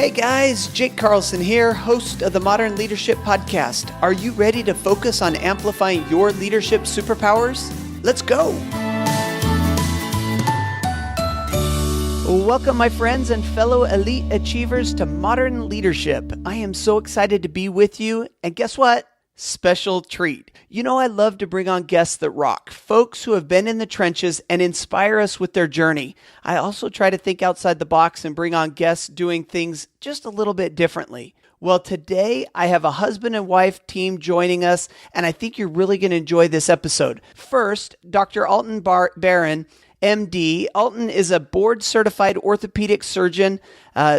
Hey guys, Jake Carlson here, host of the Modern Leadership Podcast. Are you ready to focus on amplifying your leadership superpowers? Let's go! Welcome, my friends and fellow elite achievers, to Modern Leadership. I am so excited to be with you, and guess what? Special treat. You know, I love to bring on guests that rock, folks who have been in the trenches and inspire us with their journey. I also try to think outside the box and bring on guests doing things just a little bit differently. Well, today I have a husband and wife team joining us, and I think you're really going to enjoy this episode. First, Dr. Alton Barron, MD. Alton is a board-certified orthopedic surgeon,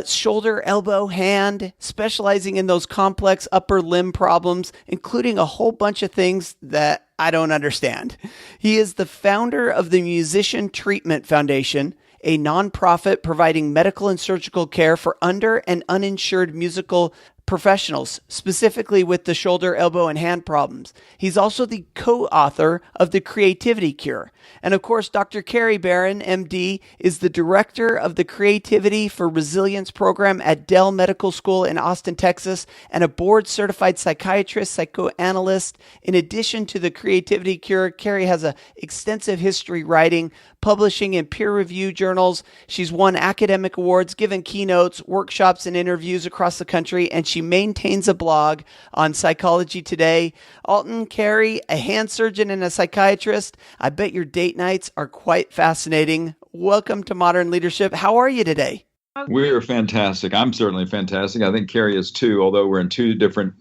shoulder, elbow, hand, specializing in those complex upper limb problems, including a whole bunch of things that I don't understand. He is the founder of the Musician Treatment Foundation, a nonprofit providing medical and surgical care for under and uninsured musical professionals, specifically with the shoulder, elbow, and hand problems. He's also the co-author of The Creativity Cure. And of course, Dr. Carrie Barron, MD, is the director of the Creativity for Resilience program at Dell Medical School in Austin, Texas, and a board-certified psychiatrist, psychoanalyst. In addition to The Creativity Cure, Carrie has an extensive history writing, publishing in peer-reviewed journals. She's won academic awards, given keynotes, workshops, and interviews across the country, and she maintains a blog on Psychology Today. Alton Carrie, a hand surgeon and a psychiatrist. I bet your date nights are quite fascinating. Welcome to Modern Leadership. How are you today? We're fantastic. I'm certainly fantastic. I think Carrie is too, although we're in two different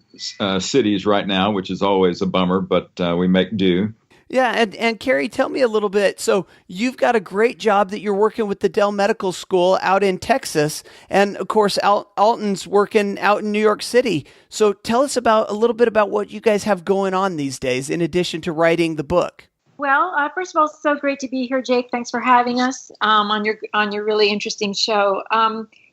cities right now, which is always a bummer, but we make do. Yeah, and Carrie, tell me a little bit. So you've got a great job that you're working with the Dell Medical School out in Texas, and of course, Alton's working out in New York City. So tell us a little bit about what you guys have going on these days, in addition to writing the book. Well, first of all, it's so great to be here, Jake. Thanks for having us on your really interesting show.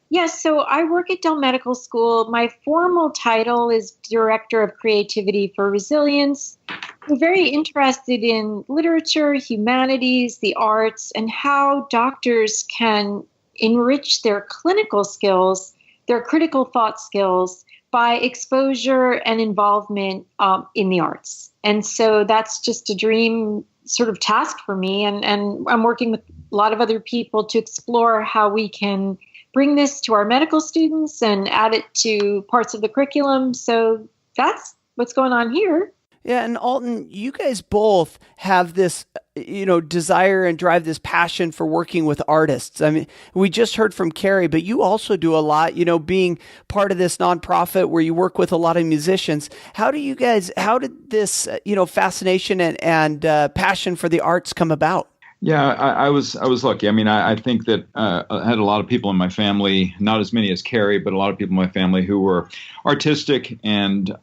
Yes, so I work at Dell Medical School. My formal title is Director of Creativity for Resilience. I'm very interested in literature, humanities, the arts, and how doctors can enrich their clinical skills, their critical thought skills, by exposure and involvement in the arts. And so that's just a dream sort of task for me. And I'm working with a lot of other people to explore how we can bring this to our medical students and add it to parts of the curriculum. So that's what's going on here. Yeah, and Alton, you guys both have this, desire and drive, this passion for working with artists. I mean, we just heard from Carrie, but you also do a lot, being part of this nonprofit where you work with a lot of musicians. How did this, fascination and passion for the arts come about? Yeah, I was lucky. I mean, I think that I had a lot of people in my family, not as many as Carrie, but a lot of people in my family who were artistic and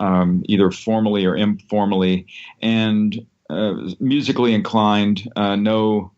either formally or informally, and musically inclined. No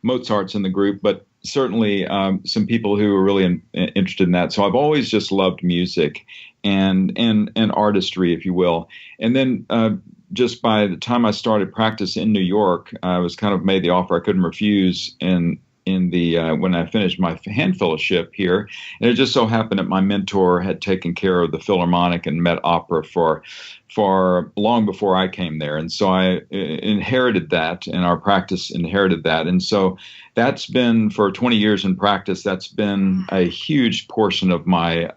Mozarts in the group, but certainly some people who were really interested in that. So I've always just loved music and artistry, if you will. And then just by the time I started practice in New York, I was kind of made the offer I couldn't refuse in the when I finished my hand fellowship here. And it just so happened that my mentor had taken care of the Philharmonic and Met Opera for long before I came there. And so I inherited that, and our practice inherited that. And so that's been, for 20 years in practice, that's been a huge portion of my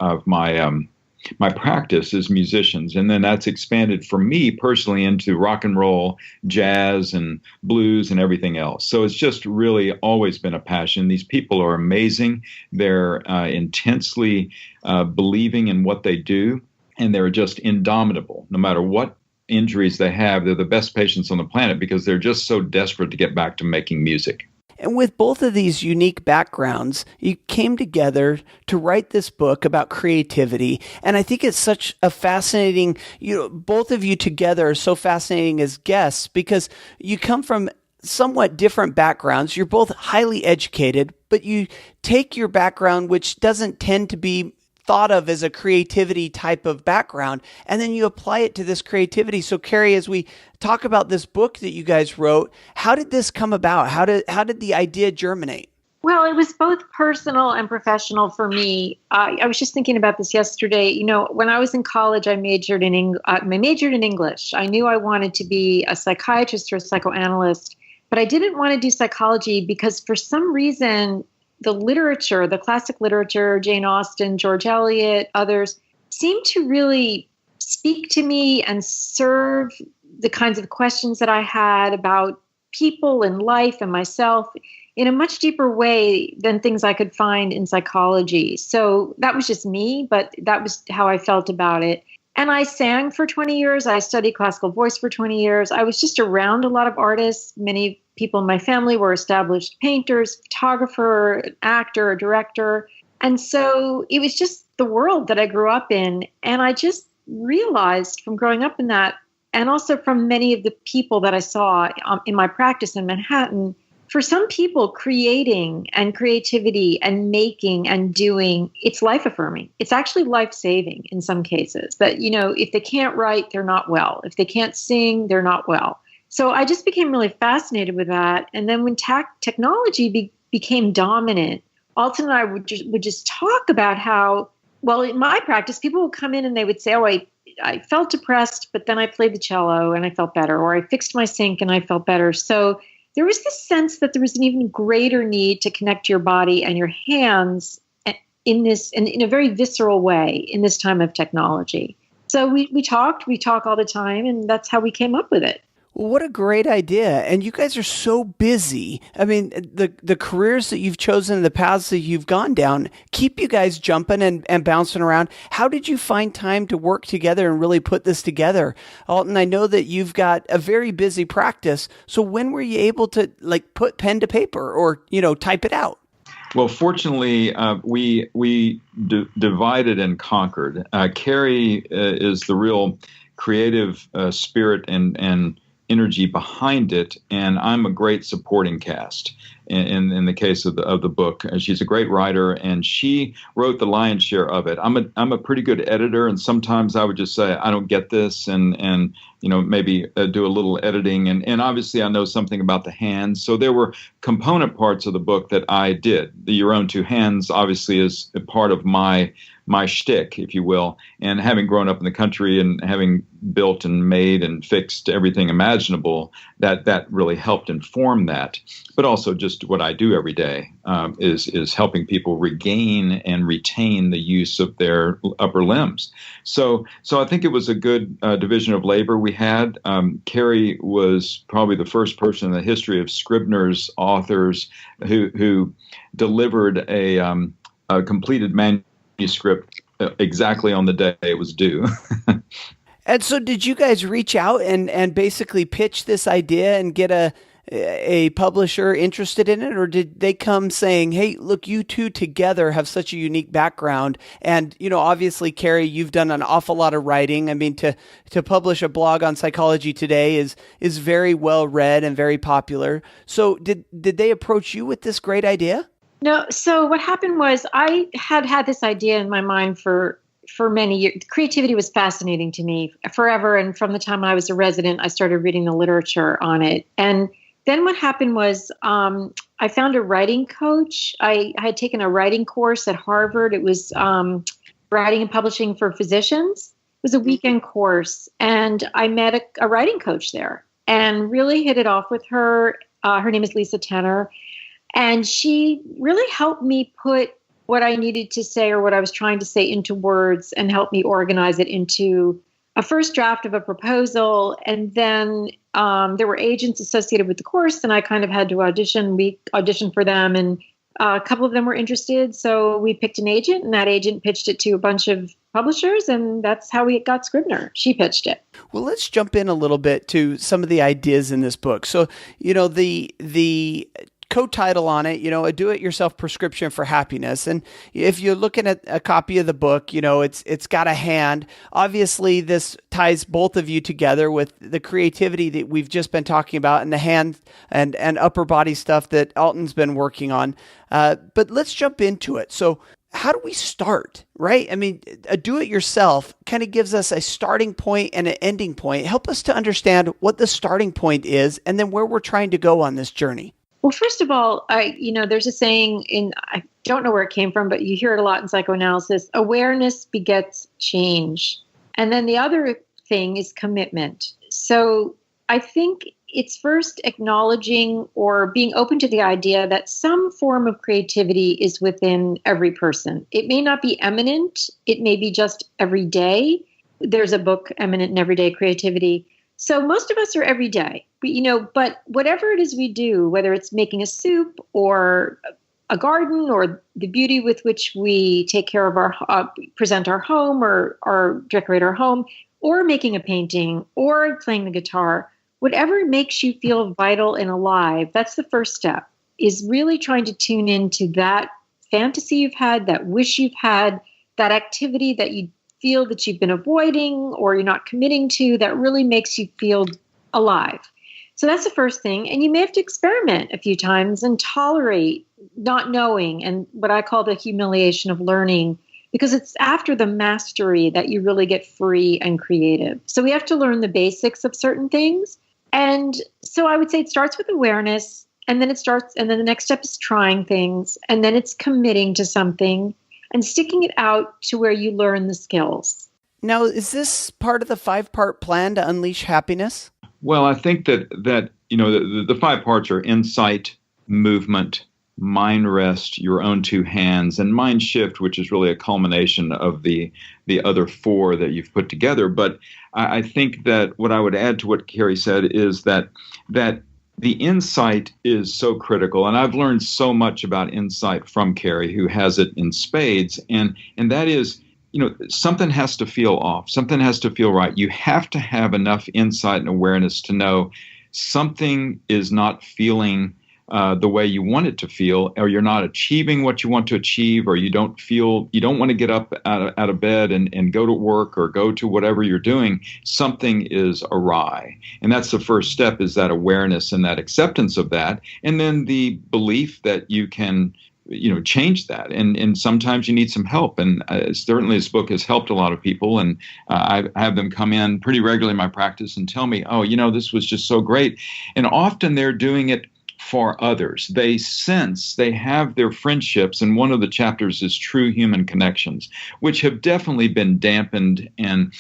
practice as musicians. And then that's expanded for me personally into rock and roll, jazz, and blues, and everything else. So it's just really always been a passion. These people are amazing. They're intensely believing in what they do, and they're just indomitable. No matter what injuries they have, they're the best patients on the planet because they're just so desperate to get back to making music. And with both of these unique backgrounds, you came together to write this book about creativity. And I think it's such a fascinating, both of you together are so fascinating as guests because you come from somewhat different backgrounds. You're both highly educated, but you take your background, which doesn't tend to be thought of as a creativity type of background, and then you apply it to this creativity. So Carrie, as we talk about this book that you guys wrote, how did this come about? How did the idea germinate? Well, it was both personal and professional for me. I was just thinking about this yesterday. You know, when I was in college, I majored in English. I knew I wanted to be a psychiatrist or a psychoanalyst, but I didn't want to do psychology because for some reason, the literature, the classic literature, Jane Austen, George Eliot, others, seemed to really speak to me and serve the kinds of questions that I had about people and life and myself in a much deeper way than things I could find in psychology. So that was just me, but that was how I felt about it. And I sang for 20 years. I studied classical voice for 20 years. I was just around a lot of artists. Many people in my family were established painters, photographer, an actor, a director. And so it was just the world that I grew up in. And I just realized from growing up in that, and also from many of the people that I saw in my practice in Manhattan, for some people, creating and creativity and making and doing, it's life affirming. It's actually life saving in some cases. That, you know, if they can't write, they're not well. If they can't sing, they're not well. So I just became really fascinated with that. And then when technology became dominant, Alton and I would just talk about how, well, in my practice, people would come in and they would say, oh, I felt depressed, but then I played the cello and I felt better, or I fixed my sink and I felt better. So there was this sense that there was an even greater need to connect your body and your hands in a very visceral way in this time of technology. So we talk all the time, and that's how we came up with it. Well, what a great idea. And you guys are so busy. I mean, the careers that you've chosen, the paths that you've gone down, keep you guys jumping and bouncing around. How did you find time to work together and really put this together? Alton, I know that you've got a very busy practice. So when were you able to put pen to paper or, type it out? Well, fortunately, we divided and conquered. Carrie is the real creative spirit and energy behind it, and I'm a great supporting cast in the case of the book. She's a great writer, and she wrote the lion's share of it. I'm a pretty good editor, and sometimes I would just say I don't get this, and maybe do a little editing, and obviously I know something about the hands. So there were component parts of the book that I did. Your Own Two Hands obviously is a part of my shtick, if you will. And having grown up in the country and having built and made and fixed everything imaginable, that really helped inform that. But also just what I do every day is helping people regain and retain the use of their upper limbs. So I think it was a good division of labor we had. Carrie was probably the first person in the history of Scribner's authors who delivered a completed manuscript exactly on the day it was due. And so did you guys reach out and basically pitch this idea and get a publisher interested in it? Or did they come saying, hey, look, you two together have such a unique background. And, obviously, Carrie, you've done an awful lot of writing. I mean, to publish a blog on psychology today is very well read and very popular. So did they approach you with this great idea? No. So what happened was I had this idea in my mind for many years. Creativity was fascinating to me forever. And from the time I was a resident, I started reading the literature on it. And then what happened was I found a writing coach. I had taken a writing course at Harvard. It was writing and publishing for physicians. It was a weekend course. And I met a writing coach there and really hit it off with her. Her name is Lisa Tenner. And she really helped me put what I needed to say or what I was trying to say into words and helped me organize it into a first draft of a proposal. And then there were agents associated with the course, and I kind of had to audition. We auditioned for them, and a couple of them were interested. So we picked an agent, and that agent pitched it to a bunch of publishers, and that's how we got Scribner. She pitched it. Well, let's jump in a little bit to some of the ideas in this book. So, the co-title on it, a do-it-yourself prescription for happiness. And if you're looking at a copy of the book, it's got a hand. Obviously, this ties both of you together with the creativity that we've just been talking about and the hand and upper body stuff that Alton's been working on. But let's jump into it. So how do we start, right? I mean, a do-it-yourself kind of gives us a starting point and an ending point. Help us to understand what the starting point is and then where we're trying to go on this journey. Well, first of all, there's a saying I don't know where it came from, but you hear it a lot in psychoanalysis: awareness begets change. And then the other thing is commitment. So I think it's first acknowledging or being open to the idea that some form of creativity is within every person. It may not be eminent. It may be just everyday. There's a book, Eminent and Everyday Creativity. So most of us are everyday, but whatever it is we do, whether it's making a soup or a garden or the beauty with which we take care of present our home or decorate our home, or making a painting or playing the guitar, whatever makes you feel vital and alive, that's the first step, is really trying to tune into that fantasy you've had, that wish you've had, that activity that you feel that you've been avoiding or you're not committing to, that really makes you feel alive. So that's the first thing. And you may have to experiment a few times and tolerate not knowing and what I call the humiliation of learning, because it's after the mastery that you really get free and creative. So we have to learn the basics of certain things. And so I would say it starts with awareness, and then the next step is trying things, and then it's committing to something and sticking it out to where you learn the skills. Now, is this part of the 5-part plan to unleash happiness? Well, I think that the 5 parts are insight, movement, mind rest, your own 2 hands, and mind shift, which is really a culmination of the other 4 that you've put together. But I think that what I would add to what Carrie said is that the insight is so critical. And I've learned so much about insight from Carrie, who has it in spades. And that is, something has to feel off. Something has to feel right. You have to have enough insight and awareness to know something is not feeling the way you want it to feel, or you're not achieving what you want to achieve, or you don't want to get up out of bed and go to work or go to whatever you're doing. Something is awry. And that's the first step, is that awareness and that acceptance of that. And then the belief that you can change that. And sometimes you need some help. And certainly this book has helped a lot of people. And I have them come in pretty regularly in my practice and tell me, this was just so great. And often they're doing it for others. They have their friendships, and one of the chapters is true human connections, which have definitely been dampened and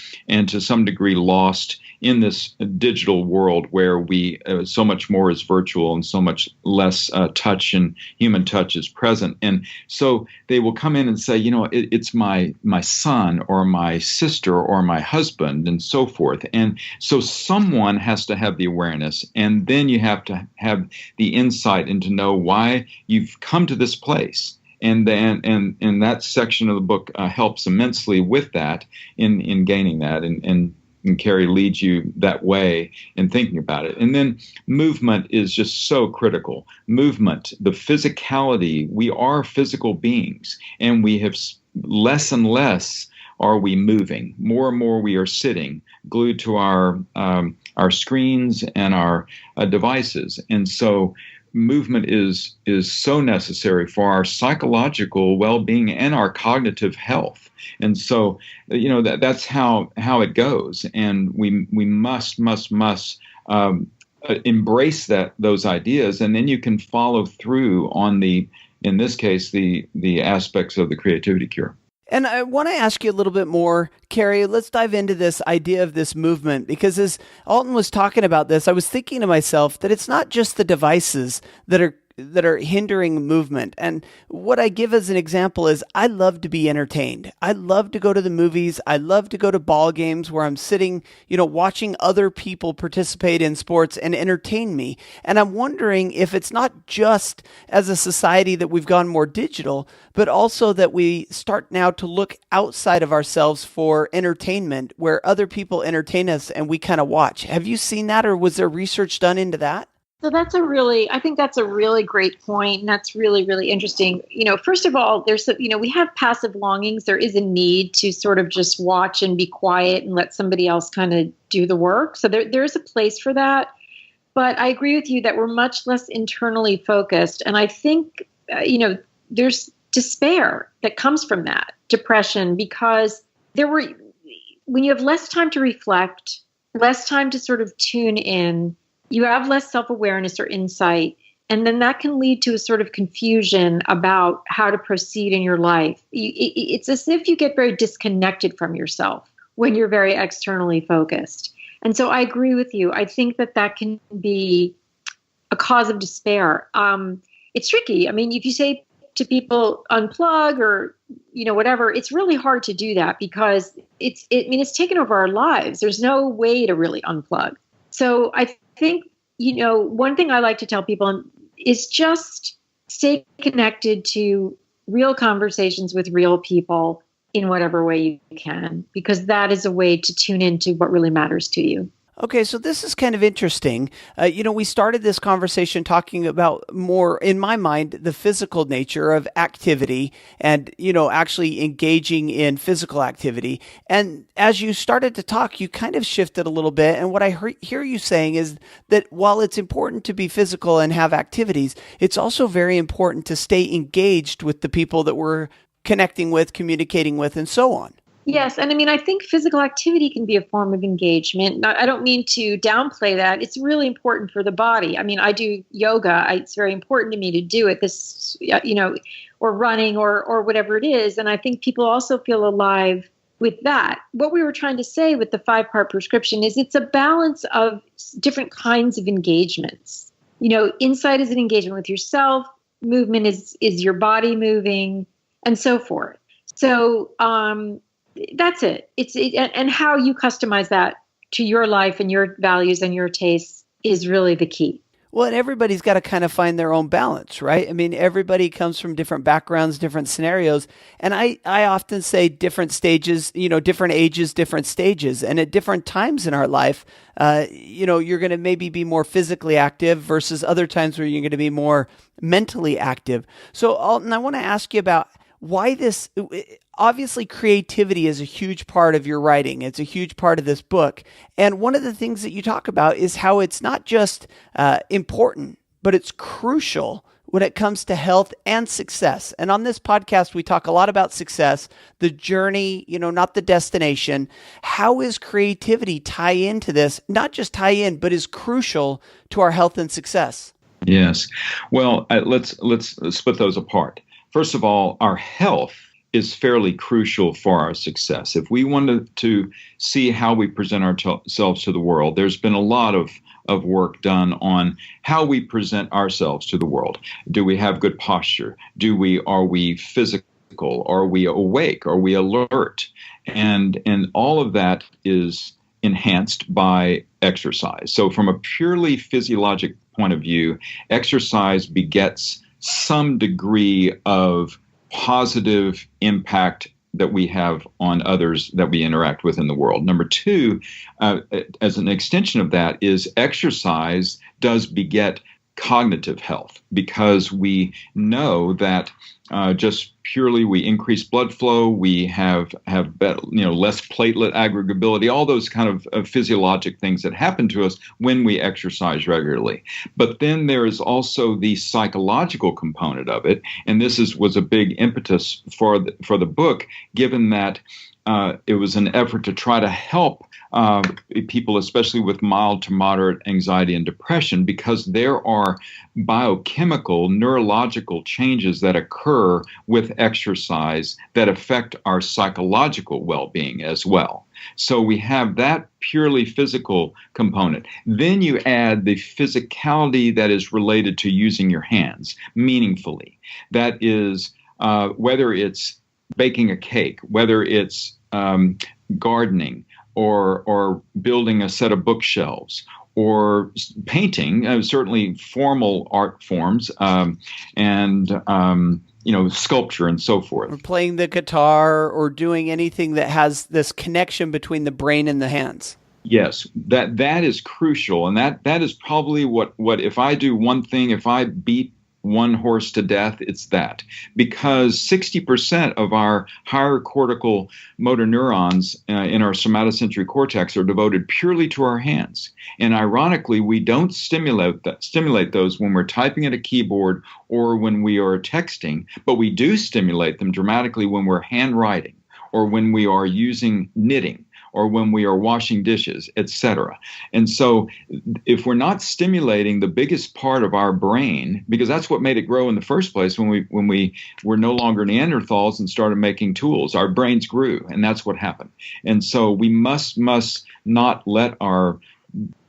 to some degree lost in this digital world where we so much more is virtual and so much less touch and human touch is present. And so they will come in and say, it's my son or my sister or my husband and so forth. And so someone has to have the awareness, and then you have to have the insight and to know why you've come to this place. And that section of the book helps immensely with that in gaining that. And Carrie leads you that way in thinking about it. And then movement is just so critical. Movement, the physicality, we are physical beings, and we have less and less are we moving. More and more we are sitting, glued to our screens and our devices. And so movement is so necessary for our psychological well-being and our cognitive health. And so, that's how it goes. And we must embrace those ideas, and then you can follow through on in this case, the aspects of the creativity cure. And I want to ask you a little bit more, Carrie. Let's dive into this idea of this movement, because as Alton was talking about this, I was thinking to myself that it's not just the devices that are hindering movement. And what I give as an example is I love to be entertained. I love to go to the movies. I love to go to ball games where I'm sitting, watching other people participate in sports and entertain me. And I'm wondering if it's not just as a society that we've gone more digital, but also that we start now to look outside of ourselves for entertainment, where other people entertain us and we kind of watch. Have you seen that, or was there research done into that? So I think that's a really great point, and that's really, really interesting. First of all, we have passive longings. There is a need to sort of just watch and be quiet and let somebody else kind of do the work. So there is a place for that. But I agree with you that we're much less internally focused. And I think, there's despair that comes from that, depression, because when you have less time to reflect, less time to sort of tune in, you have less self-awareness or insight, And then that can lead to a sort of confusion about how to proceed in your life. It's as if you get very disconnected from yourself when you're very externally focused. And so I agree with you. I think that that can be a cause of despair. It's tricky. I mean, if you say to people unplug or, whatever, it's really hard to do that because it's taken over our lives. There's no way to really unplug. So I think, one thing I like to tell people is just stay connected to real conversations with real people in whatever way you can, because that is a way to tune into what really matters to you. Okay, so this is kind of interesting. We started this conversation talking about more, in my mind, the physical nature of activity and, actually engaging in physical activity. And as you started to talk, you kind of shifted a little bit. And what I hear you saying is that while it's important to be physical and have activities, it's also very important to stay engaged with the people that we're connecting with, communicating with, and so on. Yes. And I think physical activity can be a form of engagement. I don't mean to downplay that. It's really important for the body. I do yoga. It's very important to me to do it, or running or whatever it is. And I think people also feel alive with that. What we were trying to say with the 5-part prescription is it's a balance of different kinds of engagements. Insight is an engagement with yourself. Movement is your body moving and so forth. So, that's it. And how you customize that to your life and your values and your tastes is really the key. Well, and everybody's got to kind of find their own balance, right? Everybody comes from different backgrounds, different scenarios. And I often say different stages, different ages, different stages. And at different times in our life, you're going to maybe be more physically active versus other times where you're going to be more mentally active. So, Alton, I want to ask you about why this. Obviously, creativity is a huge part of your writing. It's a huge part of this book. And one of the things that you talk about is how it's not just important, but it's crucial when it comes to health and success. And on this podcast, we talk a lot about success, the journey, not the destination. How is creativity tie into this? Not just tie in, but is crucial to our health and success. Yes. Well, let's split those apart. First of all, our health is fairly crucial for our success. If we wanted to see how we present ourselves to the world, there's been a lot of work done on how we present ourselves to the world. Do we have good posture? Are we physical? Are we awake? Are we alert? And all of that is enhanced by exercise. So from a purely physiologic point of view, exercise begets some degree of positive impact that we have on others that we interact with in the world. Number two, as an extension of that, is exercise does beget cognitive health, because we know that just purely we increase blood flow, we have less platelet aggregability, all those kind of physiologic things that happen to us when we exercise regularly. But then there is also the psychological component of it, and this was a big impetus for the book, given that it was an effort to try to help people, especially with mild to moderate anxiety and depression, because there are biochemical, neurological changes that occur with exercise that affect our psychological well-being as well. So we have that purely physical component. Then you add the physicality that is related to using your hands meaningfully. That is, whether it's baking a cake, whether it's gardening, or building a set of bookshelves, or painting, certainly formal art forms, and sculpture and so forth. Or playing the guitar, or doing anything that has this connection between the brain and the hands. Yes, that is crucial, and that is probably what if I do one thing, if I beat one horse to death, it's that. Because 60% of our higher cortical motor neurons in our somatosensory cortex are devoted purely to our hands. And ironically, we don't stimulate those when we're typing at a keyboard or when we are texting, but we do stimulate them dramatically when we're handwriting, or when we are using knitting, or when we are washing dishes, etc. And so if we're not stimulating the biggest part of our brain, because that's what made it grow in the first place when we were no longer Neanderthals and started making tools, our brains grew, and that's what happened. And so we must not let our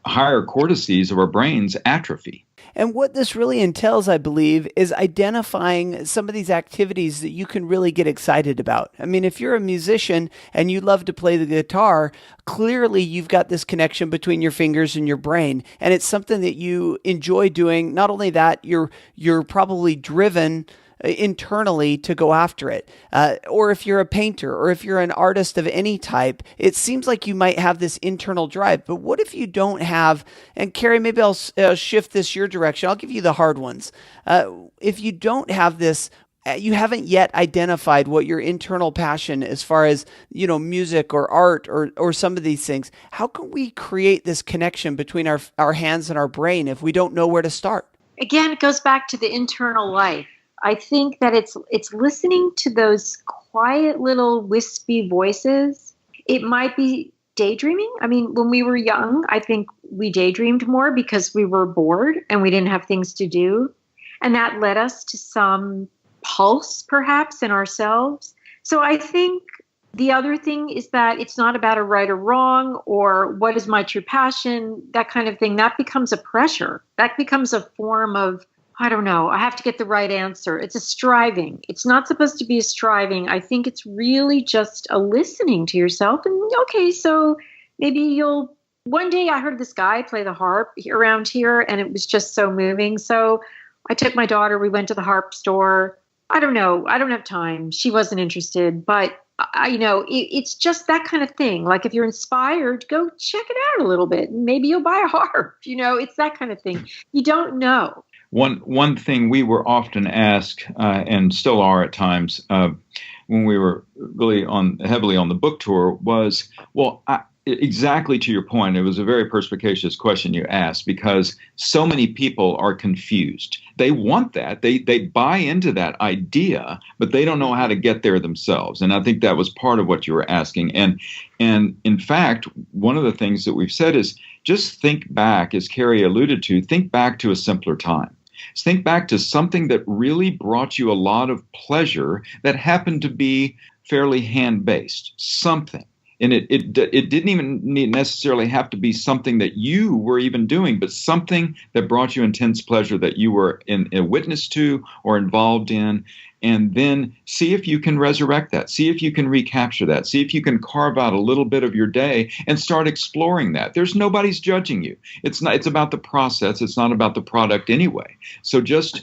higher cortices of our brains atrophy. And what this really entails, I believe, is identifying some of these activities that you can really get excited about. I mean, if you're a musician and you love to play the guitar, clearly you've got this connection between your fingers and your brain, and it's something that you enjoy doing. Not only that, you're probably driven internally to go after it. Or if you're a painter or if you're an artist of any type, it seems like you might have this internal drive. But what if you don't have, and Carrie, maybe I'll shift this your direction. I'll give you the hard ones. If you don't have this, you haven't yet identified what your internal passion as far as, music or art or some of these things. How can we create this connection between our hands and our brain if we don't know where to start? Again, it goes back to the internal life. I think that it's listening to those quiet little wispy voices. It might be daydreaming. I mean, when we were young, I think we daydreamed more because we were bored and we didn't have things to do. And that led us to some pulse, perhaps, in ourselves. So I think the other thing is that it's not about a right or wrong or what is my true passion, that kind of thing. That becomes a pressure. That becomes a form of, I don't know, I have to get the right answer. It's a striving. It's not supposed to be a striving. I think it's really just a listening to yourself. And okay, so maybe one day I heard this guy play the harp around here and it was just so moving. So I took my daughter, we went to the harp store. I don't know, I don't have time. She wasn't interested, but it's just that kind of thing. Like if you're inspired, go check it out a little bit. Maybe you'll buy a harp, it's that kind of thing. You don't know. One thing we were often asked, and still are at times, when we were really heavily on the book tour, was, exactly to your point, it was a very perspicacious question you asked, because so many people are confused. They want that. They buy into that idea, but they don't know how to get there themselves. And I think that was part of what you were asking. And in fact, one of the things that we've said is just think back, as Carrie alluded to, think back to a simpler time. Think back to something that really brought you a lot of pleasure that happened to be fairly hand-based, something. And it didn't even necessarily have to be something that you were even doing, but something that brought you intense pleasure that you were a witness to or involved in. And then see if you can resurrect that. See if you can recapture that. See if you can carve out a little bit of your day and start exploring that. There's nobody's judging you. It's about the process. It's not about the product anyway. So just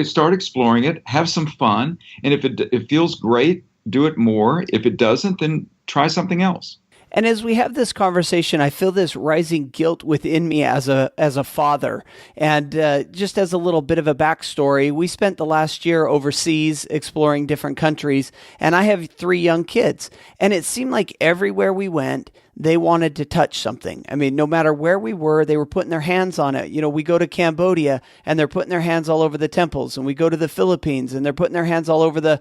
start exploring it. Have some fun. And if it feels great, do it more. If it doesn't, then try something else. And as we have this conversation, I feel this rising guilt within me as a father. And just as a little bit of a backstory, we spent the last year overseas exploring different countries, and I have 3 young kids. And it seemed like everywhere we went, they wanted to touch something. I mean, no matter where we were, they were putting their hands on it. We go to Cambodia and they're putting their hands all over the temples, and we go to the Philippines and they're putting their hands all over the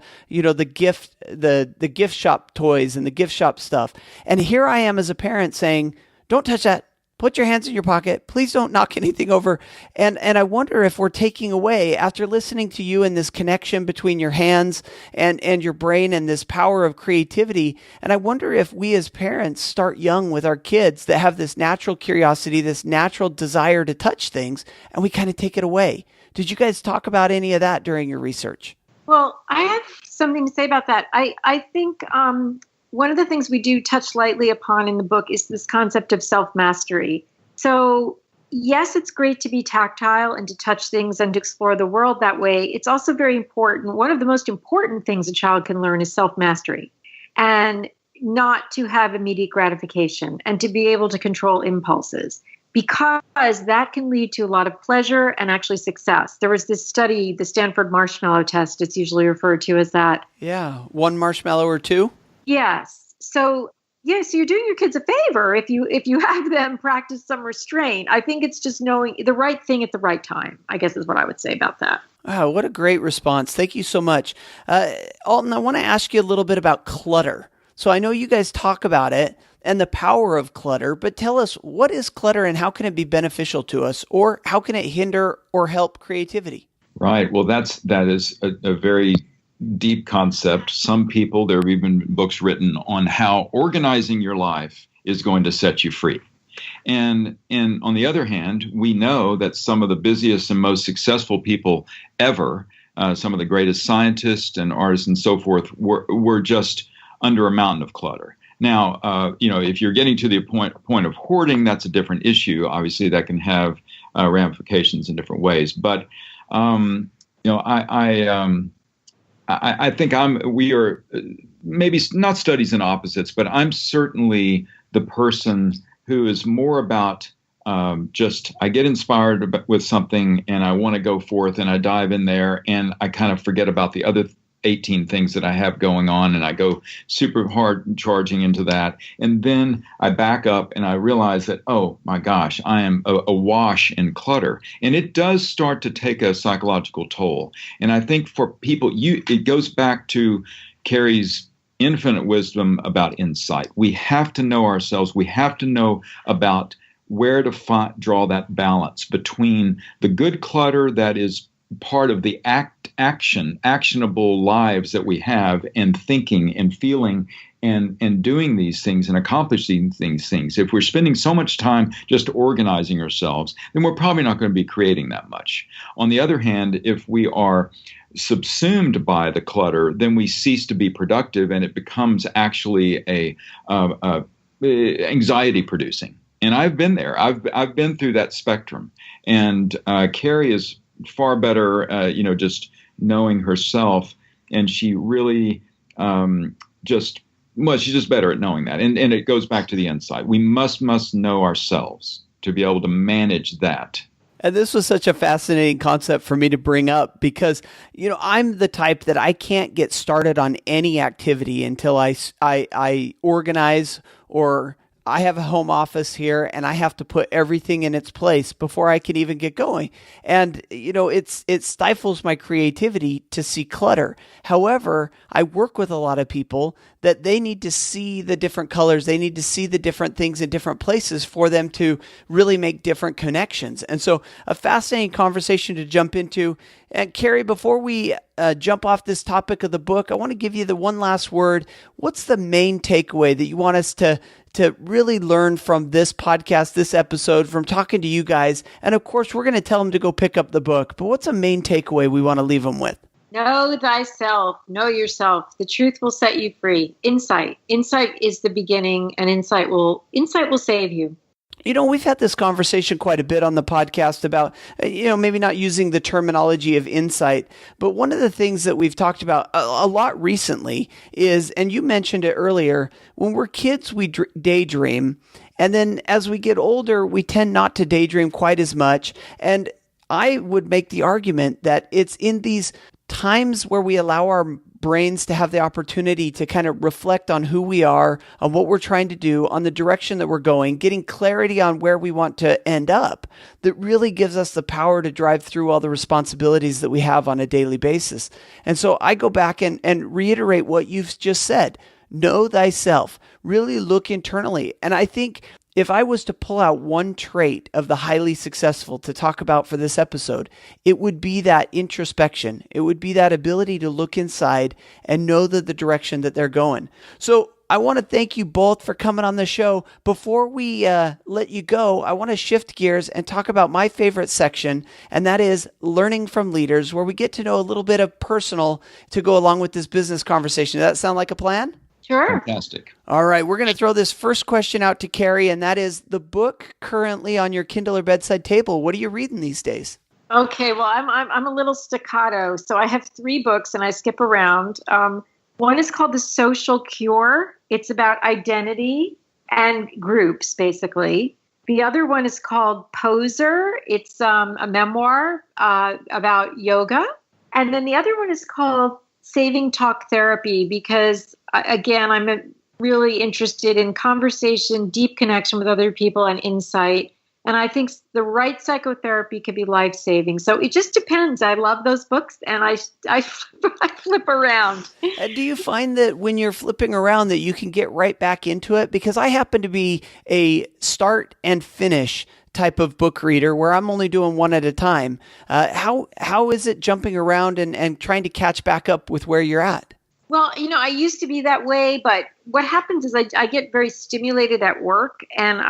gift shop toys and the gift shop stuff. And here I am as a parent saying, don't touch that. Put your hands in your pocket. Please don't knock anything over. And I wonder if we're taking away, after listening to you and this connection between your hands and your brain and this power of creativity. And I wonder if we as parents start young with our kids that have this natural curiosity, this natural desire to touch things, and we kind of take it away. Did you guys talk about any of that during your research? Well, I have something to say about that. I think one of the things we do touch lightly upon in the book is this concept of self-mastery. So yes, it's great to be tactile and to touch things and to explore the world that way. It's also very important. One of the most important things a child can learn is self-mastery, and not to have immediate gratification and to be able to control impulses, because that can lead to a lot of pleasure and actually success. There was this study, the Stanford marshmallow test, it's usually referred to as that. Yeah, 1 marshmallow or 2? Yes. So you're doing your kids a favor if you have them practice some restraint. I think it's just knowing the right thing at the right time, I guess is what I would say about that. Wow, what a great response. Thank you so much. Alton, I want to ask you a little bit about clutter. So I know you guys talk about it. and the power of clutter. But tell us, what is clutter and how can it be beneficial to us, or how can it hinder or help creativity? Right. Well, that is a very deep concept. Some people, there have even books written on how organizing your life is going to set you free. And on the other hand, we know that some of the busiest and most successful people ever, some of the greatest scientists and artists and so forth, were just under a mountain of clutter. Now, if you're getting to the point of hoarding, that's a different issue. Obviously, that can have ramifications in different ways. But I think we are maybe not studies in opposites, but I'm certainly the person who is more about I get inspired with something and I want to go forth and I dive in there and I kind of forget about the other 18 things that I have going on and I go super hard charging into that. And then I back up and I realize that, oh my gosh, I am awash in clutter. And it does start to take a psychological toll. And I think for people, it goes back to Carrie's infinite wisdom about insight. We have to know ourselves. We have to know about where to draw that balance between the good clutter that is part of the actionable lives that we have, and thinking and feeling and doing these things and accomplishing these things. If we're spending so much time just organizing ourselves, then we're probably not going to be creating that much. On the other hand, if we are subsumed by the clutter, then we cease to be productive, and it becomes actually a anxiety producing. And I've been there. I've been through that spectrum. And Carrie is far better, just knowing herself, and she really she's just better at knowing that. And it goes back to the insight. We must know ourselves to be able to manage that. And this was such a fascinating concept for me to bring up because, I'm the type that I can't get started on any activity until I organize, or I have a home office here and I have to put everything in its place before I can even get going. And, it stifles my creativity to see clutter. However, I work with a lot of people that they need to see the different colors. They need to see the different things in different places for them to really make different connections. And so a fascinating conversation to jump into. And Carrie, before we jump off this topic of the book, I want to give you the one last word. What's the main takeaway that you want us to really learn from this podcast, this episode, from talking to you guys? And of course, we're going to tell them to go pick up the book. But what's a main takeaway we want to leave them with? Know thyself. Know yourself. The truth will set you free. Insight. Insight is the beginning, and insight will save you. We've had this conversation quite a bit on the podcast about, maybe not using the terminology of insight, but one of the things that we've talked about a lot recently is, and you mentioned it earlier, when we're kids, we daydream. And then as we get older, we tend not to daydream quite as much. And I would make the argument that it's in these times where we allow our brains to have the opportunity to kind of reflect on who we are, on what we're trying to do, on the direction that we're going, getting clarity on where we want to end up, that really gives us the power to drive through all the responsibilities that we have on a daily basis. And so I go back and reiterate what you've just said. Know thyself. Really look internally. And I think if I was to pull out one trait of the highly successful to talk about for this episode, it would be that introspection. It would be that ability to look inside and know the direction that they're going. So I want to thank you both for coming on the show. Before we let you go, I want to shift gears and talk about my favorite section, and that is learning from leaders, where we get to know a little bit of personal to go along with this business conversation. Does that sound like a plan? Sure. Fantastic. All right, we're going to throw this first question out to Carrie, and that is the book currently on your Kindle or bedside table. What are you reading these days? Okay, well, I'm a little staccato, so I have 3 books and I skip around. One is called The Social Cure. It's about identity and groups, basically. The other one is called Poser. It's a memoir about yoga. And then the other one is called Saving Talk Therapy, because again, I'm really interested in conversation, deep connection with other people, and insight. And I think the right psychotherapy can be life-saving. So it just depends. I love those books, and I flip around. And do you find that when you're flipping around that you can get right back into it? Because I happen to be a start and finish type of book reader where I'm only doing one at a time. How is it jumping around and trying to catch back up with where you're at? Well, I used to be that way, but what happens is I get very stimulated at work, and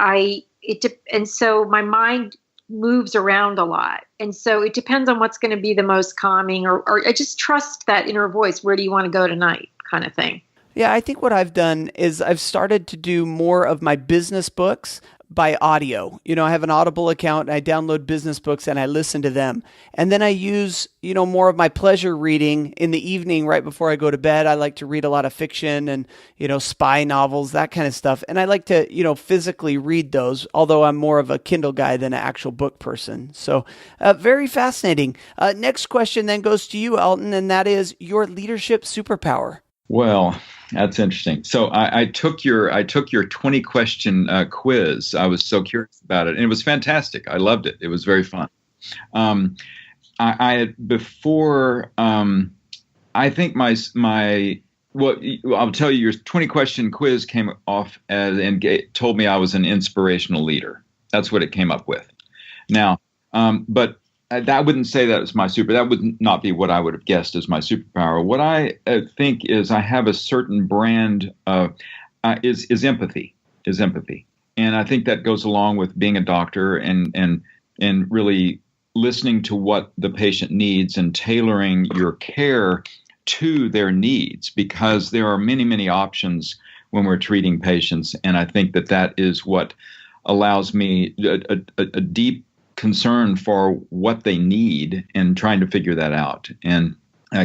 so my mind moves around a lot. And so it depends on what's going to be the most calming, or I just trust that inner voice. Where do you want to go tonight, kind of thing. Yeah, I think what I've done is I've started to do more of my business books by audio. I have an Audible account and I download business books and I listen to them. And then I use, more of my pleasure reading in the evening right before I go to bed. I like to read a lot of fiction and, spy novels, that kind of stuff. And I like to, physically read those, although I'm more of a Kindle guy than an actual book person. So very fascinating. Next question then goes to you, Alton, and that is your leadership superpower. Well, that's interesting. So I took your 20-question quiz. I was so curious about it, and it was fantastic. I loved it. It was very fun. I had before. I think I'll tell you, your 20-question quiz came off told me I was an inspirational leader. That's what it came up with. Now, but. That wouldn't say that was my that would not be what I would have guessed as my superpower. What I think is I have a certain brand of is empathy, and I think that goes along with being a doctor and really listening to what the patient needs and tailoring your care to their needs, because there are many options when we're treating patients, and I think that is what allows me a deep concern for what they need and trying to figure that out. And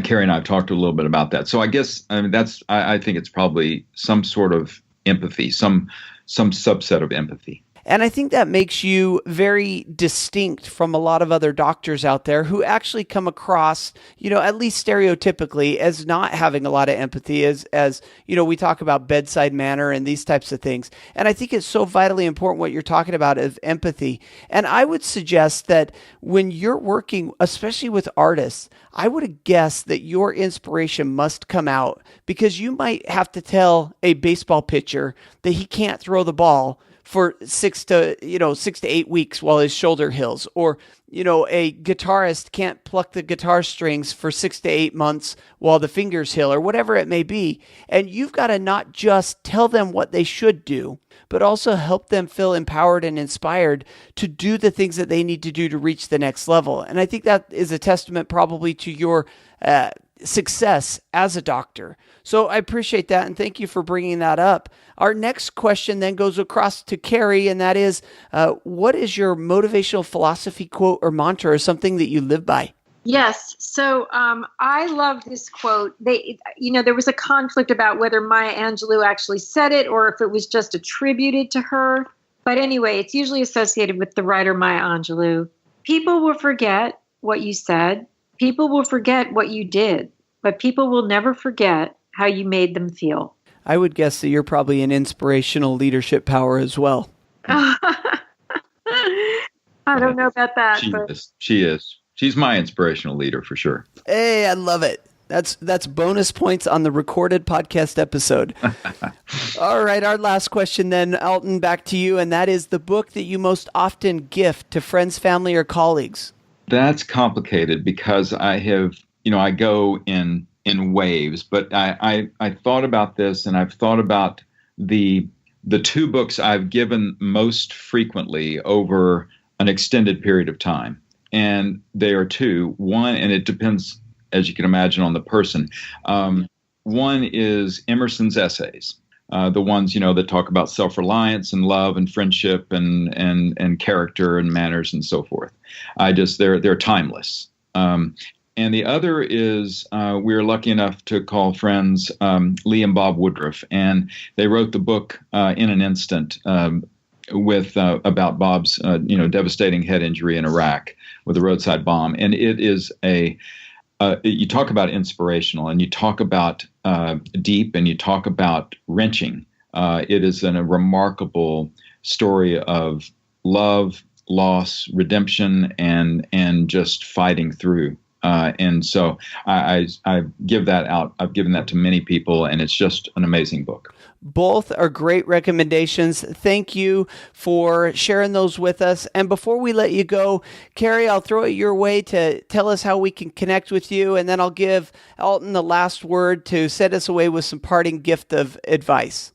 Carrie and I have talked a little bit about that. So I guess I think it's probably some sort of empathy, some subset of empathy. And I think that makes you very distinct from a lot of other doctors out there who actually come across, at least stereotypically, as not having a lot of empathy, as we talk about bedside manner and these types of things. And I think it's so vitally important what you're talking about of empathy. And I would suggest that when you're working, especially with artists, I would have guessed that your inspiration must come out, because you might have to tell a baseball pitcher that he can't throw the ball for 6 to 8 weeks while his shoulder heals, or a guitarist can't pluck the guitar strings for 6 to 8 months while the fingers heal, or whatever it may be. And you've got to not just tell them what they should do, but also help them feel empowered and inspired to do the things that they need to do to reach the next level. And I think that is a testament probably to your success as a doctor. So I appreciate that, and thank you for bringing that up. Our next question then goes across to Carrie, and that is, what is your motivational philosophy quote or mantra, or something that you live by? Yes. So I love this quote. There was a conflict about whether Maya Angelou actually said it or if it was just attributed to her. But anyway, it's usually associated with the writer Maya Angelou. People will forget what you said. People will forget what you did, but people will never forget how you made them feel. I would guess that you're probably an inspirational leadership power as well. I don't know about that. She is. She's my inspirational leader for sure. Hey, I love it. That's bonus points on the recorded podcast episode. All right, our last question then, Alton, back to you, and that is the book that you most often gift to friends, family, or colleagues. That's complicated because I go in waves, but I thought about this, and I've thought about the two books I've given most frequently over an extended period of time. And they are two. One, and it depends, as you can imagine, on the person. One is Emerson's essays, the ones, that talk about self-reliance and love and friendship and character and manners and so forth. They're timeless. And the other is, we were lucky enough to call friends Lee and Bob Woodruff, and they wrote the book In an Instant about Bob's devastating head injury in Iraq with a roadside bomb. And it is you talk about inspirational, and you talk about deep, and you talk about wrenching. It is a remarkable story of love, loss, redemption, and just fighting through. And so I give that out. I've given that to many people, and it's just an amazing book. Both are great recommendations. Thank you for sharing those with us. And before we let you go, Carrie, I'll throw it your way to tell us how we can connect with you, and then I'll give Alton the last word to send us away with some parting gift of advice.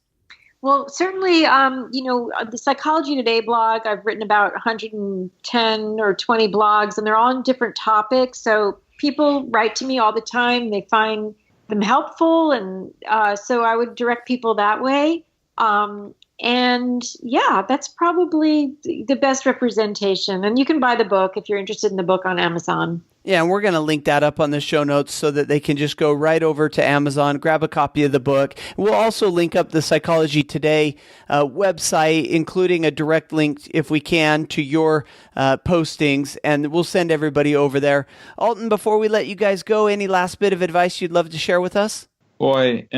Well, certainly, the Psychology Today blog, I've written about 110 or 20 blogs, and they're all on different topics. So people write to me all the time. They find them helpful. And so I would direct people that way. And yeah, that's probably the best representation. And you can buy the book if you're interested in the book on Amazon. Yeah, and we're going to link that up on the show notes so that they can just go right over to Amazon, grab a copy of the book. We'll also link up the Psychology Today website, including a direct link, if we can, to your postings, and we'll send everybody over there. Alton, before we let you guys go, any last bit of advice you'd love to share with us? Boy,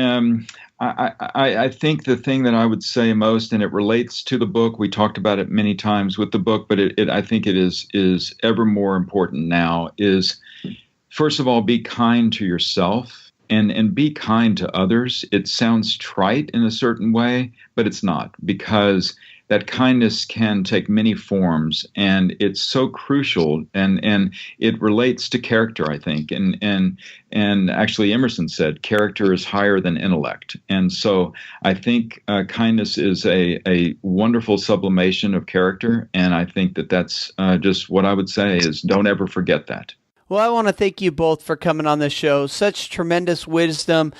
I think the thing that I would say most, and it relates to the book, we talked about it many times with the book, but I think it is ever more important now, is first of all, be kind to yourself and be kind to others. It sounds trite in a certain way, but it's not, because that kindness can take many forms, and it's so crucial, and it relates to character, I think. And actually Emerson said, character is higher than intellect. And so I think kindness is a wonderful sublimation of character, and I think that's just what I would say is don't ever forget that. Well, I want to thank you both for coming on the show. Such tremendous wisdom.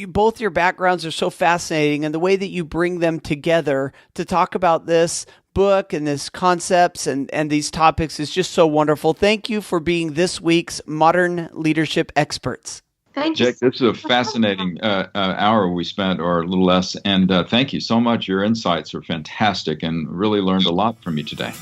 Both your backgrounds are so fascinating, and the way that you bring them together to talk about this book and these concepts and these topics is just so wonderful. Thank you for being this week's Modern Leadership Experts. Thank you. Jake, this is a fascinating hour we spent, or a little less, and thank you so much. Your insights are fantastic, and really learned a lot from you today.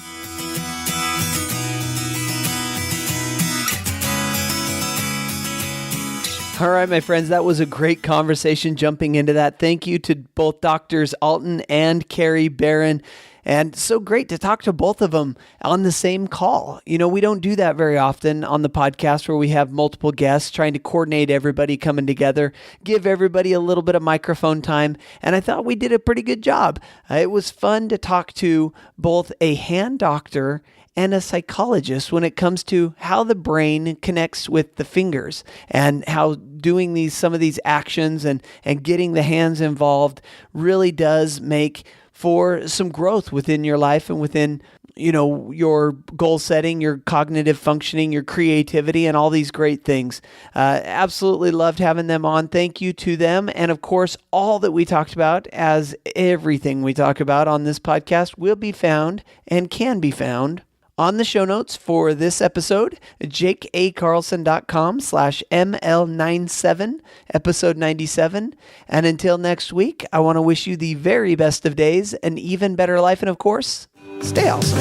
All right, my friends, that was a great conversation jumping into that. Thank you to both Drs. Alton and Carrie Barron. And so great to talk to both of them on the same call. We don't do that very often on the podcast, where we have multiple guests trying to coordinate everybody coming together, give everybody a little bit of microphone time. And I thought we did a pretty good job. It was fun to talk to both a hand doctor and a psychologist when it comes to how the brain connects with the fingers, and how doing some of these actions and getting the hands involved really does make for some growth within your life and within, your goal setting, your cognitive functioning, your creativity, and all these great things. Absolutely loved having them on. Thank you to them. And of course, all that we talked about, as everything we talk about on this podcast, will be found and can be found on the show notes for this episode, jakeacarlson.com/ML97, episode 97. And until next week, I want to wish you the very best of days, an even better life, and of course, stay awesome.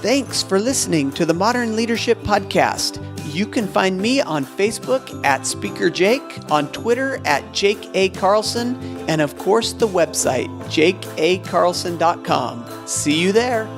Thanks for listening to the Modern Leadership Podcast. You can find me on Facebook at Speaker Jake, on Twitter at Jake A. Carlson, and of course the website, jakeacarlson.com. See you there.